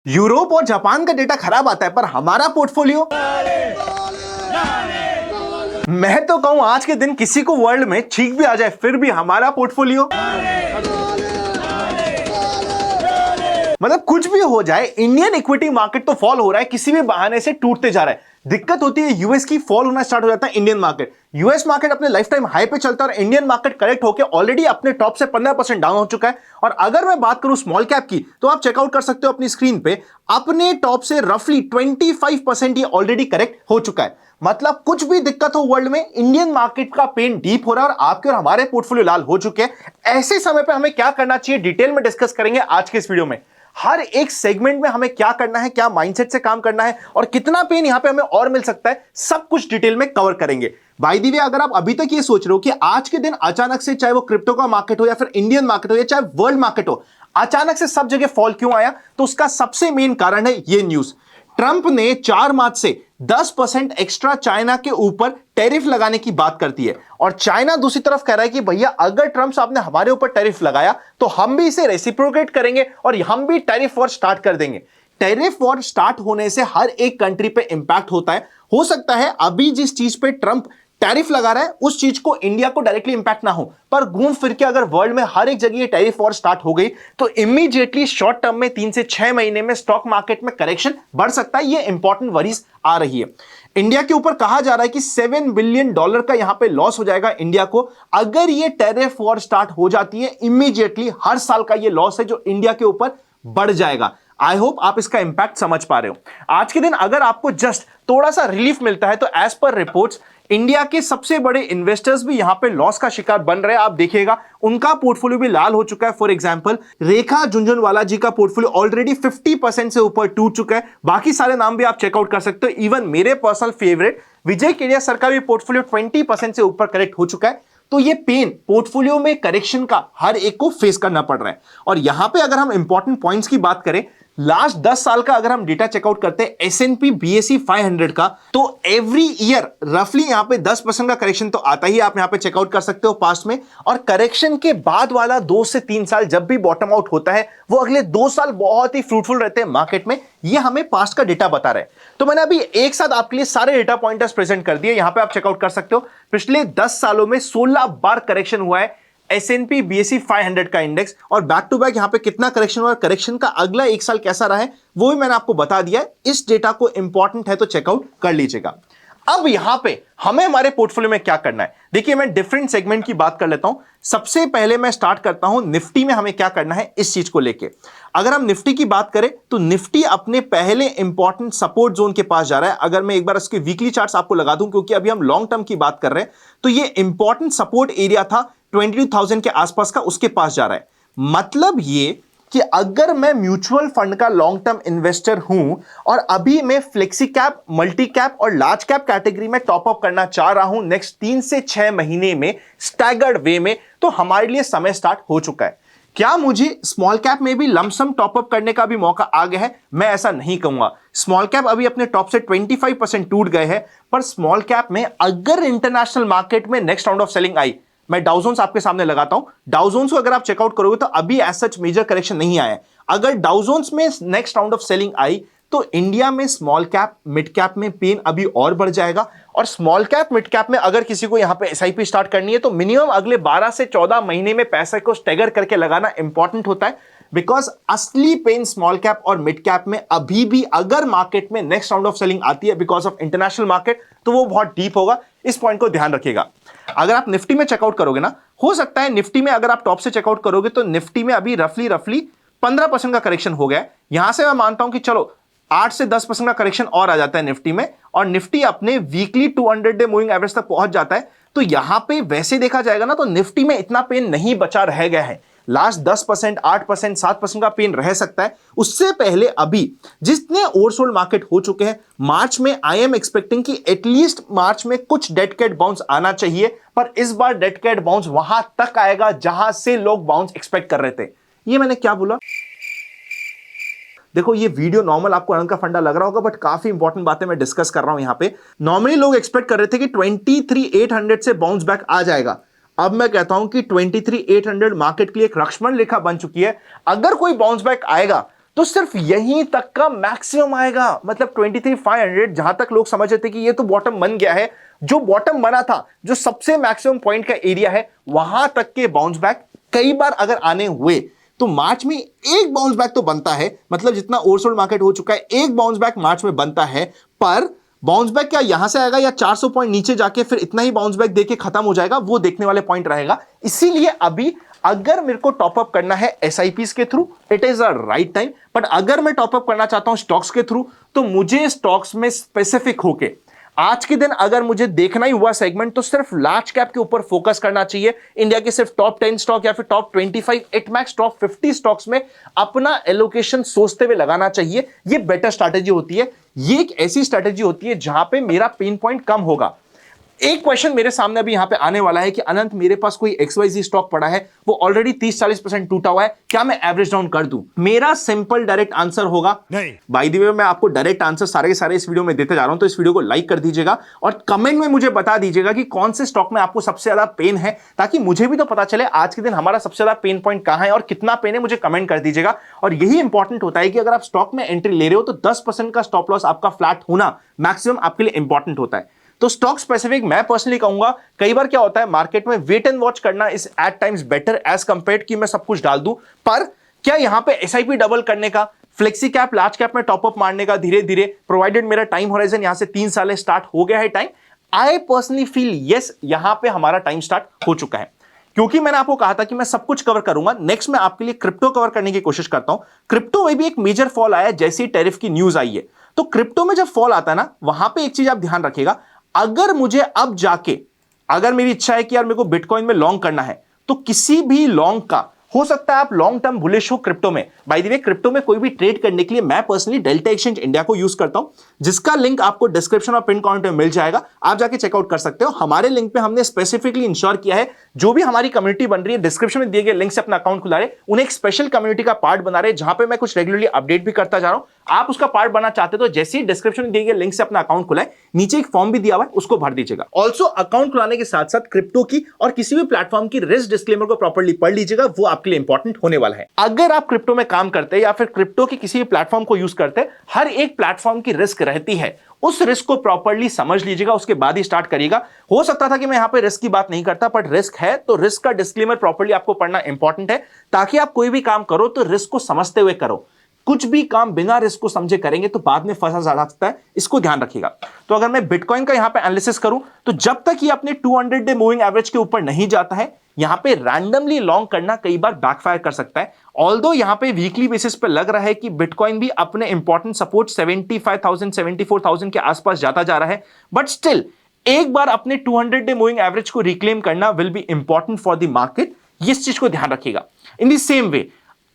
Europe और Japan का data खराब आता है पर हमारा पोर्टफोलियो। मैं तो कहूं आज के दिन किसी को वर्ल्ड में छींक भी आ जाए फिर भी हमारा पोर्टफोलियो। मतलब कुछ भी हो जाए, इंडियन इक्विटी मार्केट तो फॉल हो रहा है, किसी भी बहाने से टूटते जा रहा है। दिक्कत होती है यूएस की, फॉल होना स्टार्ट हो जाता है इंडियन मार्केट। यूएस मार्केट अपने लाइफ टाइम हाई पे चलता है और इंडियन मार्केट करेक्ट होकर ऑलरेडी अपने टॉप से 15% डाउन हो चुका है। और अगर मैं बात करूं स्मॉल कैप की, तो आप चेकआउट कर सकते हो अपनी स्क्रीन पे, अपने टॉप से रफली 25% ये ऑलरेडी करेक्ट हो चुका है। मतलब कुछ भी दिक्कत हो वर्ल्ड में, इंडियन मार्केट का पेन डीप हो रहा है और आपके और हमारे पोर्टफोलियो लाल हो चुके हैं। ऐसे समय पे हमें क्या करना चाहिए, डिटेल में डिस्कस करेंगे आज के इस वीडियो में। हर एक सेगमेंट में हमें क्या करना है, क्या माइंडसेट से काम करना है और कितना पेन यहां पे हमें और मिल सकता है, सब कुछ डिटेल में कवर करेंगे। बाय द वे, अगर आप अभी तक ये सोच रहे हो कि आज के दिन अचानक से, चाहे वो क्रिप्टो का मार्केट हो या फिर इंडियन मार्केट हो या चाहे वर्ल्ड मार्केट हो, अचानक से सब जगह फॉल क्यों आया, तो उसका सबसे मेन कारण है ये न्यूज। ट्रंप ने 4 मार्च से 10% एक्स्ट्रा चाइना के ऊपर टैरिफ लगाने की बात करती है और चाइना दूसरी तरफ कह रहा है कि भैया अगर ट्रंप साहब ने हमारे ऊपर टैरिफ लगाया तो हम भी इसे रेसिप्रोकेट करेंगे और हम भी टैरिफ वॉर स्टार्ट कर देंगे। टैरिफ वॉर स्टार्ट होने से हर एक कंट्री पे इंपैक्ट होता है। हो सकता है अभी जिस चीज पे ट्रंप टैरिफ लगा रहा है उस चीज को इंडिया को डायरेक्टली इंपैक्ट ना हो, पर घूम फिर के अगर वर्ल्ड में हर एक जगह ये टैरिफ वॉर स्टार्ट हो गई तो इमीडिएटली शॉर्ट टर्म में 3 से 6 महीने में स्टॉक मार्केट में करेक्शन बढ़ सकता है। ये इंपॉर्टेंट वरीज आ रही है। इंडिया के ऊपर कहा जा रहा है कि $7 बिलियन का यहां पे लॉस हो जाएगा इंडिया को अगर ये टैरिफ वॉर स्टार्ट हो जाती है। इमीडिएटली हर साल का ये लॉस है जो इंडिया के ऊपर बढ़ जाएगा। आई होप आप इसका इंपैक्ट समझ पा रहे हो। आज के दिन अगर आपको जस्ट थोड़ा सा रिलीफ मिलता है तो एज पर रिपोर्ट्स इंडिया के सबसे बड़े इन्वेस्टर्स भी यहां पे लॉस का शिकार बन रहे हैं। आप देखिएगा उनका पोर्टफोलियो भी लाल हो चुका है। फॉर एग्जांपल रेखा झुनझुनवाला जी का पोर्टफोलियो ऑलरेडी 50% से ऊपर टूट चुका है। बाकी सारे नाम भी आप चेकआउट कर सकते हो। इवन मेरे पर्सनल फेवरेट विजय केडिया सर का भी पोर्टफोलियो 20% से ऊपर करेक्ट हो चुका है। तो ये पेन पोर्टफोलियो में करेक्शन का हर एक को फेस करना पड़ रहा है। और यहां पे अगर हम इंपॉर्टेंट पॉइंट्स की बात करें, लास्ट 10 साल का अगर हम डेटा चेकआउट करते हैं S&P BSE 500 का, तो एवरी ईयर रफली यहां पे 10% का करेक्शन तो आता ही। आप यहां पे चेकआउट कर सकते हो पास्ट में। और करेक्शन के बाद वाला 2 से 3 साल जब भी बॉटम आउट होता है वो अगले 2 साल बहुत ही फ्रूटफुल रहते हैं मार्केट में। ये हमें पास्ट का डेटा बता रहा है। तो मैंने अभी एक साथ आपके लिए सारे डेटा पॉइंटर्स प्रेजेंट कर दिए, यहां पे आप चेकआउट कर सकते हो। पिछले 10 सालों में 16 बार करेक्शन हुआ है S&P BSE 500 का इंडेक्स, और बैक टू बैक यहां पे कितना करेक्शन हुआ, करेक्शन का अगला एक साल कैसा रहा है वो भी मैंने आपको बता दिया है। इस डेटा को इंपॉर्टेंट है तो चेकआउट कर लीजिएगा। अब यहां पे हमें हमारे पोर्टफोलियो में क्या करना है, देखिए मैं डिफरेंट सेगमेंट की बात कर लेता हूं। सबसे पहले मैं स्टार्ट करता हूं निफ्टी में हमें क्या करना है इस चीज को लेके। अगर हम निफ्टी की बात करें तो निफ्टी अपने पहले इंपॉर्टेंट सपोर्ट जोन के पास जा रहा है। अगर मैं एक बार इसके वीकली चार्ट्स आपको लगा दूं, क्योंकि अभी हम लॉन्ग टर्म की बात कर रहे हैं, तो ये इंपॉर्टेंट सपोर्ट एरिया था 22,000 के आसपास का, उसके पास जा रहा है। मतलब ये कि अगर मैं म्यूचुअल फंड का लॉन्ग टर्म इन्वेस्टर हूं और अभी मैं फ्लेक्सी कैप, मल्टी कैप और लार्ज कैप कैटेगरी में टॉप अप करना चाह रहा हूं नेक्स्ट 3 से 6 महीने में स्टैगर्ड वे में, तो हमारे लिए समय स्टार्ट हो चुका है। क्या मुझे स्मॉल कैप में भी लमसम टॉप अप करने का भी मौका आ गया है? मैं ऐसा नहीं कहूंगा। स्मॉल कैप अभी अपने टॉप से 25% टूट गए हैं, पर स्मॉल कैप में अगर इंटरनेशनल मार्केट में नेक्स्ट राउंड ऑफ सेलिंग आई, मैं डाउ जोन्स आपके सामने लगाता हूं, डाउ जोन्स को अगर आप चेकआउट करोगे तो अभी एज सच मेजर करेक्शन नहीं आया है। अगर डाउ जोन्स में नेक्स्ट राउंड ऑफ सेलिंग आई तो इंडिया में स्मॉल कैप मिड कैप में पेन अभी और बढ़ जाएगा। और स्मॉल कैप मिड कैप में अगर किसी को यहां पे एसआईपी स्टार्ट करनी है तो मिनिमम अगले 12 से 14 महीने में पैसे को स्टेगर करके लगाना इंपॉर्टेंट होता है। बिकॉज असली पेन स्मॉल कैप और मिड कैप में अभी भी अगर मार्केट में नेक्स्ट राउंड ऑफ सेलिंग आती है बिकॉज ऑफ इंटरनेशनल मार्केट, तो वो बहुत डीप होगा। इस पॉइंट को ध्यान रखिएगा। अगर आप निफ्टी में चेकआउट करोगे ना, हो सकता है निफ्टी में अगर आप टॉप से चेकआउट करोगे तो निफ्टी में अभी रफली 15% का करेक्शन हो गया है। यहां से मैं मानता हूं कि चलो 8 से 10% का करेक्शन और आ जाता है निफ्टी में, और निफ्टी अपने वीकली 200 डे मूविंग एवरेज तक पहुंच जाता है। तो यहां पे वैसे देखा जाएगा ना तो निफ्टी में इतना पेन नहीं बचा रह गया है। लास्ट 10%, 8%, 7% का पेन रह सकता है। उससे पहले अभी जितने ओवरसोल्ड मार्केट हो चुके हैं, मार्च में आई एम एक्सपेक्टिंग कि एटलीस्ट मार्च में कुछ डेड कैट बाउंस आना चाहिए, पर इस बार डेड कैट बाउंस वहां तक आएगा जहां से लोग बाउंस एक्सपेक्ट कर रहे थे। ये मैंने क्या बोला? देखो ये वीडियो नॉर्मल आपको अनंत का फंडा लग रहा होगा, बट काफी इंपॉर्टेंट बातें मैं डिस्कस कर रहा हूं यहां पे। नॉर्मली लोग एक्सपेक्ट कर रहे थे कि 23,800 से बाउंस बैक आ जाएगा। अब मैं कहता हूं कि 23,800 मार्केट के लिए एक लक्ष्मण रेखा बन चुकी है। अगर कोई बाउंस बैक आएगा तो सिर्फ यहीं तक का मैक्सिमम आएगा, मतलब 23,500 जहां तक लोग समझ रहे थे कि ये तो बॉटम बन गया है, जो बॉटम बना था, जो सबसे मैक्सिमम पॉइंट का एरिया है, वहां तक के बाउंस बैक कई बार अगर आने हुए तो मार्च में एक बाउंस बैक तो बनता है, मतलब जितना ओवरसोल्ड मार्केट हो चुका है एक बाउंस बैक मार्च में बनता है। पर बाउंस बैक क्या यहां से आएगा या 400 पॉइंट नीचे जाके फिर इतना ही बाउंस बैक देके खत्म हो जाएगा, वो देखने वाले पॉइंट रहेगा। इसीलिए अभी अगर मेरे को टॉपअप करना है एसआईपीस के through, it is a right time. But अगर मैं टॉपअप करना चाहता हूं स्टॉक्स के थ्रू, तो मुझे स्टॉक्स में स्पेसिफिक होके आज के दिन अगर मुझे देखना ही हुआ सेगमेंट, तो सिर्फ लार्ज कैप के ऊपर फोकस करना चाहिए। इंडिया के सिर्फ टॉप 10 स्टॉक या फिर top 25 at max top 50 stocks में अपना एलोकेशन सोचते हुए लगाना चाहिए। ये बेटर स्ट्रैटेजी होती है। ये एक ऐसी स्ट्रैटेजी होती है जहां पे मेरा पेन पॉइंट कम होगा। एक क्वेश्चन मेरे सामने अभी यहां पे आने वाला है कि अनंत मेरे पास कोई XYZ स्टॉक पड़ा है, वो ऑलरेडी 30-40% टूटा हुआ है, क्या मैं एवरेज डाउन कर दूं? मेरा सिंपल डायरेक्ट आंसर होगा नहीं। बाय द वे मैं आपको डायरेक्ट आंसर सारे के सारे इस वीडियो में देते जा रहा हूं, तो इस वीडियो को लाइक कर दीजिएगा और कमेंट में मुझे बता दीजिएगा कि कौन से स्टॉक में आपको सबसे ज्यादा पेन है, ताकि मुझे भी तो पता चले आज के दिन हमारा सबसे ज्यादा पेन पॉइंट कहां है और कितना पेन है, मुझे कमेंट कर दीजिएगा। और यही इंपॉर्टेंट होता है कि अगर आप स्टॉक में एंट्री ले रहे हो तो 10% का स्टॉप लॉस आपका फ्लैट होना मैक्सिमम आपके लिए इंपॉर्टेंट होता है। तो स्टॉक स्पेसिफिक मैं पर्सनली कहूंगा, कई बार क्या होता है मार्केट में वेट एंड वॉच करना is at times better as compared कि मैं सब कुछ डाल दूं। पर क्या यहां पे एसआईपी डबल करने का, फ्लेक्सी कैप लार्ज कैप में टॉपअप मारने का धीरे धीरे, प्रोवाइडेड मेरा टाइम होराइजन यहां से 3 साल स्टार्ट हो गया है time, I personally feel yes यहां पे हमारा टाइम स्टार्ट हो चुका है। क्योंकि मैंने आपको कहा था कि मैं सब कुछ कवर करूंगा। नेक्स्ट मैं आपके लिए क्रिप्टो कवर करने की कोशिश करता हूं। क्रिप्टो में भी एक मेजर फॉल आया जैसे ही टैरिफ की न्यूज आई है। तो क्रिप्टो में जब फॉल आता है ना, वहां पे एक चीज आप ध्यान रखिएगा, अगर मुझे अब जाके अगर मेरी इच्छा है कि यार मेरे को बिटकॉइन में लॉन्ग करना है, तो किसी भी लॉन्ग का हो सकता है आप लॉन्ग टर्म बुलिश हो क्रिप्टो में। बाय द वे क्रिप्टो में कोई भी ट्रेड करने के लिए मैं पर्सनली डेल्टा एक्सचेंज इंडिया को यूज करता हूं, जिसका लिंक आपको डिस्क्रिप्शन और पिन कमेंट में मिल जाएगा, आप जाके चेकआउट कर सकते हो। हमारे लिंक पे हमने स्पेसिफिकली इंश्योर किया है जो भी हमारी कम्युनिटी बन रही है डिस्क्रिप्शन में दिए गए लिंक से अपना अकाउंट खुला रहे, उन्हें एक स्पेशल कम्युनिटी का पार्ट बना रहे, जहां पे मैं कुछ रेगुलरली अपडेट भी करता जा रहा हूं। आप उसका पार्ट बनना चाहते तो जैसे ही डिस्क्रिप्शन में दिए गए लिंक से अपना अकाउंट खुलाए, नीचे एक फॉर्म भी दिया हुआ है, उसको भर दीजिएगा। ऑल्सो अकाउंट खुलाने के साथ साथ क्रिप्टो की और किसी भी प्लेटफॉर्म की रिस्क डिस्क्लेमर को प्रॉपर्ली पढ़ लीजिएगा, वो आपके लिए इंपॉर्टेंट होने वाला है। अगर आप क्रिप्टो में काम करते हैं या फिर क्रिप्टो की किसी भी प्लेटफॉर्म को यूज करते हैं, हर एक प्लेटफॉर्म की रिस्क रहती है, उस रिस्क को प्रॉपर्ली समझ लीजिएगा, उसके बाद ही स्टार्ट करिएगा। हो सकता था कि मैं यहां पे रिस्क की बात नहीं करता, बट रिस्क है तो रिस्क का डिस्क्लेमर प्रॉपर्ली आपको पढ़ना इंपॉर्टेंट है, ताकि आप कोई भी काम करो तो रिस्क को समझते हुए करो। कुछ भी काम बिना रिस्क को समझे करेंगे तो बाद में फंसा जा सकता है, इसको ध्यान रखिएगा। तो अगर मैं बिटकॉइन का यहां पे एनालिसिस करूं, तो जब तक ये अपने 200 डे मूविंग एवरेज के ऊपर नहीं जाता है, यहां पे रैंडमली लॉन्ग करना कई बार बैकफायर कर सकता है। ऑल्दो यहां पे वीकली बेसिस पे लग रहा है कि बिटकॉइन भी अपने इंपॉर्टेंट सपोर्ट 75,000 74,000 के आसपास जाता जा रहा है, बट स्टिल एक बार अपने 200 डे मूविंग एवरेज को रिक्लेम करना will be important for the market. इस चीज को ध्यान रखिएगा। In the same way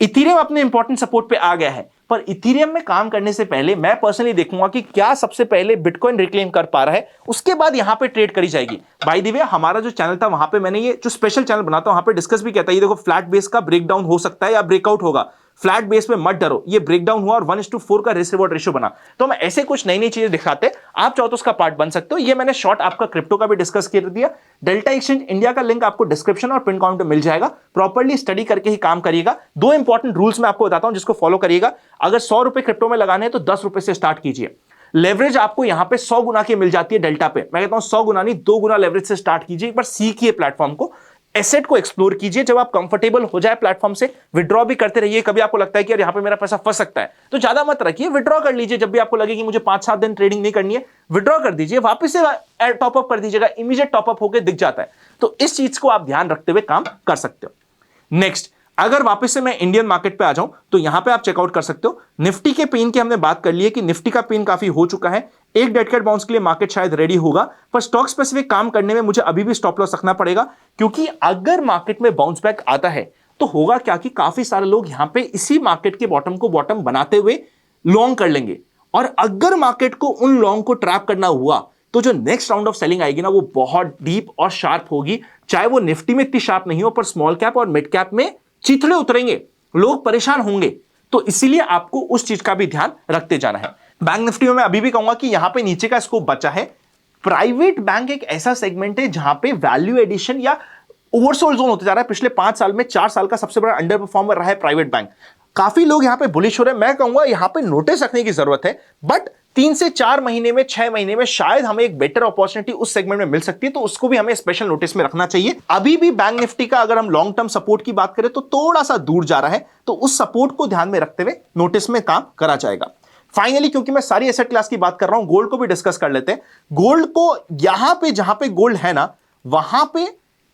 Ethereum अपने इंपॉर्टेंट सपोर्ट पे आ गया है, पर इथेरियम में काम करने से पहले मैं पर्सनली देखूंगा कि क्या सबसे पहले बिटकॉइन रिक्लेम कर पा रहा है, उसके बाद यहां पे ट्रेड करी जाएगी। बाय द वे हमारा जो चैनल था वहां पे मैंने ये जो स्पेशल चैनल बनाता हूं वहां पे डिस्कस भी किया था, ये देखो फ्लैट बेस का ब्रेकडाउन हो सकता है या ब्रेकआउट होगा। फ्लैट बेस में मत डरो, ये ब्रेकडाउन हुआ और 1:4 का रिस्क रिवॉर्ड रेशियो बना। तो हम ऐसे कुछ नई नई चीजें दिखाते, आप चाहो तो उसका पार्ट बन सकते हो। ये मैंने शॉर्ट आपका क्रिप्टो का भी डिस्कस कर दिया। डेल्टा एक्सचेंज इंडिया का लिंक आपको डिस्क्रिप्शन और पिन कमेंट में मिल जाएगा। प्रॉपर्ली स्टडी करके ही काम करिएगा। 2 इंपॉर्टेंट रूल्स मैं आपको बताता हूं जिसको फॉलो करिएगा। अगर 100 रुपए क्रिप्टो में लगाने हैं तो 10 रुपए से स्टार्ट कीजिए। लेवरेज आपको यहां पे 100 गुना की मिल जाती है डेल्टा पे। मैं कहता हूं 100 गुना नहीं, 2 गुना लेवरेज से स्टार्ट कीजिए। एक बार सीखिए प्लेटफॉर्म को, एसेट को एक्सप्लोर कीजिए। जब आप कंफर्टेबल हो जाए प्लेटफॉर्म से, विड्रॉ भी करते रहिए। कभी आपको लगता है कि यार यहां पे मेरा पैसा फंस सकता है, तो ज्यादा मत रखिए, विड्रॉ कर लीजिए। जब भी आपको लगे कि मुझे 5-7 दिन ट्रेडिंग नहीं करनी है, विड्रॉ कर दीजिए, वापस से टॉपअप कर दीजिएगा, इमीडिएट टॉपअप होकर दिख जाता है। तो इस चीज को आप ध्यान रखते हुए काम कर सकते हो। नेक्स्ट, अगर वापस से मैं इंडियन मार्केट पे आ जाऊं तो यहां पे आप चेकआउट कर सकते हो। निफ्टी के पेन की हमने बात कर ली है कि निफ्टी का पेन काफी हो चुका है। एक डेड कैट बाउंस के लिए मार्केट शायद रेडी होगा, पर स्टॉक स्पेसिफिक काम करने में मुझे अभी भी स्टॉप लॉस रखना पड़ेगा, क्योंकि अगर मार्केट में बाउंस बैक आता है तो होगा क्या कि काफी सारे लोग यहां पे इसी मार्केट के बॉटम को बॉटम बनाते हुए लॉन्ग कर लेंगे। और अगर मार्केट को उन लॉन्ग को ट्रैप करना हुआ तो जो नेक्स्ट राउंड ऑफ सेलिंग आएगी ना, वो बहुत डीप और शार्प होगी। चाहे वो निफ्टी में इतनी शार्प नहीं हो, पर स्मॉल कैप और मिड कैप में चिथड़े उतरेंगे, लोग परेशान होंगे। तो इसीलिए आपको उस चीज का भी ध्यान रखते जाना है। बैंक निफ्टी में मैं अभी भी कहूंगा कि यहां पे नीचे का स्कोप बचा है। प्राइवेट बैंक एक ऐसा सेगमेंट है जहां पे वैल्यू एडिशन या ओवरसोल्ड जोन होते जा रहा है। पिछले 5 साल में 4 साल का सबसे बड़ा अंडर परफॉर्मर रहा है प्राइवेट बैंक। काफी लोग यहां पे बुलिश हो रहे हैं। मैं कहूंगा यहां पे नोटिस रखने की जरूरत है, बट 3 से 4 महीने में, 6 महीने में शायद हमें एक बेटर अपॉर्चुनिटी उस सेगमेंट में मिल सकती है, तो उसको भी हमें स्पेशल नोटिस में रखना चाहिए। अभी भी बैंक निफ्टी का अगर हम लॉन्ग टर्म सपोर्ट की बात करें तो थोड़ा सा दूर जा रहा है, तो उस सपोर्ट को ध्यान में रखते हुए नोटिस में काम करा जाएगा। फाइनली, क्योंकि मैं सारी एसेट क्लास की बात कर रहा हूं, गोल्ड को भी डिस्कस कर लेते हैं। गोल्ड को यहां पे, जहां पे गोल्ड है ना, वहां पे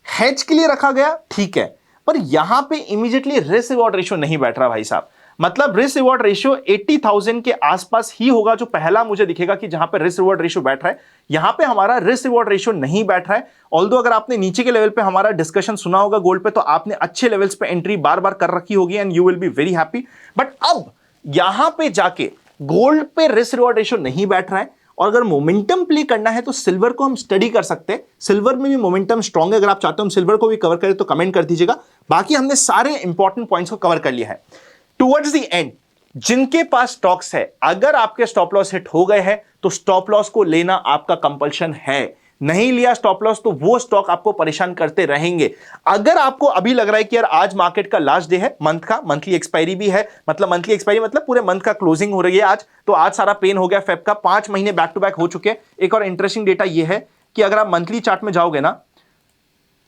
हेज के लिए रखा गया, ठीक है, पर यहां पे इमीडिएटली रिस्क रिवॉर्ड रेशियो नहीं बैठ रहा भाई साहब। मतलब रिस्क रिवॉर्ड रेशियो 80,000 के आसपास ही होगा, जो पहला मुझे दिखेगा कि जहां पे रिस्क रिवॉर्ड रेशियो बैठ रहा है। यहां पे हमारा रिस्क रिवॉर्ड रेशियो नहीं बैठ रहा है। ऑल्दो अगर आपने नीचे के लेवल पे हमारा डिस्कशन सुना होगा गोल्ड पे, तो आपने अच्छे लेवल्स पे एंट्री बार बार कर रखी होगी and you will be very happy. But अब यहां पे जाके गोल्ड पे रिस्क रिवॉर्ड रेशियो नहीं बैठ रहा है, और अगर मोमेंटम प्ले करना है तो सिल्वर को हम स्टडी कर सकते हैं। सिल्वर में भी मोमेंटम स्ट्रांग है, अगर आप चाहते हो हम सिल्वर को भी कवर करें तो कमेंट कर दीजिएगा। बाकी हमने सारे इंपॉर्टेंट पॉइंट्स को कवर कर लिया है। टुवर्ड्स द एंड, जिनके पास स्टॉक्स है, अगर आपके स्टॉप लॉस हिट हो गए हैं तो स्टॉप लॉस को लेना आपका कंपल्शन है। नहीं लिया स्टॉप लॉस तो वो स्टॉक आपको परेशान करते रहेंगे। अगर आपको अभी लग रहा है कि यार आज मार्केट का लास्ट डे है, मंथ का, मंथली एक्सपायरी भी है, मतलब मंथली एक्सपायरी मतलब पूरे मंथ का क्लोजिंग हो रही है आज, तो आज सारा पेन हो गया फेब का, 5 महीने बैक टू बैक हो चुके हैं। एक और इंटरेस्टिंग डेटा ये है कि अगर आप मंथली चार्ट में जाओगे ना,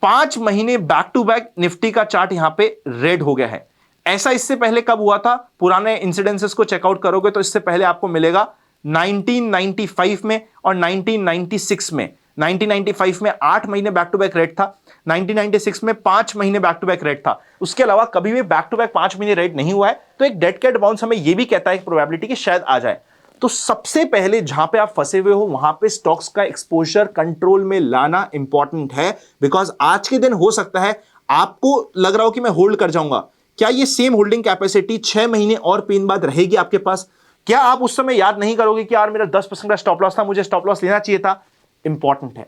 5 महीने बैक टू बैक निफ्टी का चार्ट यहां पे रेड हो गया है। ऐसा इससे पहले कब हुआ था? पुराने इंसिडेंसेस को चेकआउट करोगे तो इससे पहले आपको मिलेगा 1995 में और 1996 में। 1995 में 8 महीने बैक टू बैक रेड था, 1996 में 5 महीने बैक टू बैक रेड था। उसके अलावा कभी भी बैक टू बैक 5 महीने रेड नहीं हुआ है, तो एक डेड कैट बाउंस हमें यह भी कहता है प्रोबेबिलिटी कि शायद आ जाए। तो सबसे पहले जहां पे आप फंसे हुए हो वहां पे स्टॉक्स का एक्सपोजर कंट्रोल में लाना इंपॉर्टेंट है, बिकॉज आज के दिन हो सकता है आपको लग रहा हो कि मैं होल्ड कर जाऊंगा। क्या ये सेम होल्डिंग कैपेसिटी 6 महीने और पेन बाद रहेगी आपके पास? क्या आप उस समय याद नहीं करोगे कि यार मेरा 10% का स्टॉप लॉस था, मुझे स्टॉप लॉस लेना चाहिए था? इंपॉर्टेंट है।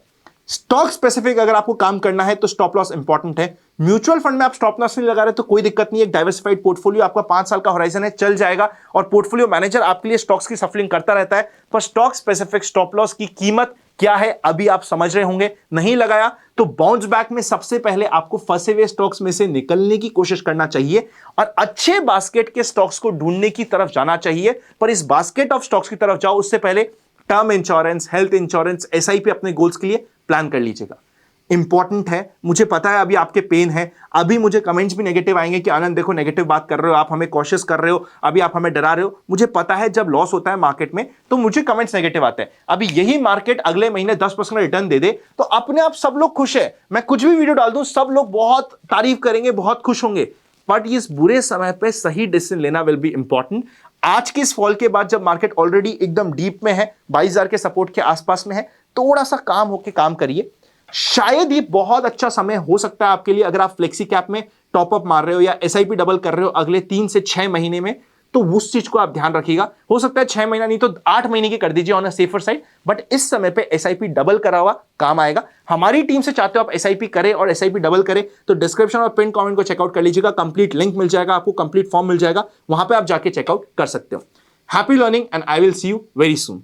स्टॉक स्पेसिफिक अगर आपको काम करना है तो स्टॉप लॉस इंपॉर्टेंट है। म्यूचुअल फंड में आप स्टॉप लॉस नहीं लगा रहे तो कोई दिक्कत नहीं है, एक डाइवर्सिफाइड पोर्टफोलियो आपका 5 साल का होराइजन है, चल जाएगा, और पोर्टफोलियो मैनेजर आपके लिए स्टॉक्स की सफलिंग करता रहता है। पर स्टॉक स्पेसिफिक स्टॉप लॉस की कीमत क्या है अभी आप समझ रहे होंगे। नहीं लगाया तो बाउंस बैक में सबसे पहले आपको फंसे हुए स्टॉक्स में से निकलने की कोशिश करना चाहिए और अच्छे बास्केट के स्टॉक्स को ढूंढने की तरफ जाना चाहिए। पर इस बास्केट ऑफ स्टॉक्स की तरफ जाओ उससे पहले term insurance, health insurance, SIP अपने गोल्स के लिए प्लान कर लीजिएगा। इंपॉर्टेंट है। मुझे पता है अभी आपके पेन है, अभी मुझे कमेंट्स भी नेगेटिव आएंगे कि आनंद देखो नेगेटिव बात कर रहे हो, आप हमें कॉशियस कर रहे हो, अभी आप हमें डरा रहे हो। मुझे पता है जब लॉस होता है मार्केट में तो मुझे कमेंट्स नेगेटिव आते हैं। अभी यही मार्केट अगले महीने 10% रिटर्न दे दे तो अपने आप सब लोग खुश है। मैं कुछ भी वीडियो डाल दूं सब लोग बहुत तारीफ करेंगे, बहुत खुश होंगे। बट इस बुरे समय पे सही डिसीजन लेना विल बी इंपॉर्टेंट। आज के इस फॉल के बाद जब मार्केट ऑलरेडी एकदम डीप में है, 22,000 के सपोर्ट के आसपास में है, थोड़ा सा काम होके काम करिए। शायद ये बहुत अच्छा समय हो सकता है आपके लिए अगर आप फ्लेक्सी कैप में टॉप अप मार रहे हो या एसआईपी डबल कर रहे हो अगले 3 से 6 महीने में, तो उस चीज को आप ध्यान रखिएगा। हो सकता है 6 महीना नहीं तो 8 महीने की कर दीजिए on a safer side, but इस समय पे एसआईपी डबल करा हुआ काम आएगा। हमारी टीम से चाहते हो आप एसआईपी करें और एसआईपी डबल करें तो डिस्क्रिप्शन और पिन कमेंट को चेकआउट कर लीजिएगा। कंप्लीट लिंक मिल जाएगा आपको, कंप्लीट फॉर्म मिल जाएगा, वहां पे आप जाके चेकआउट कर सकते हो। Happy learning and I will see you very soon.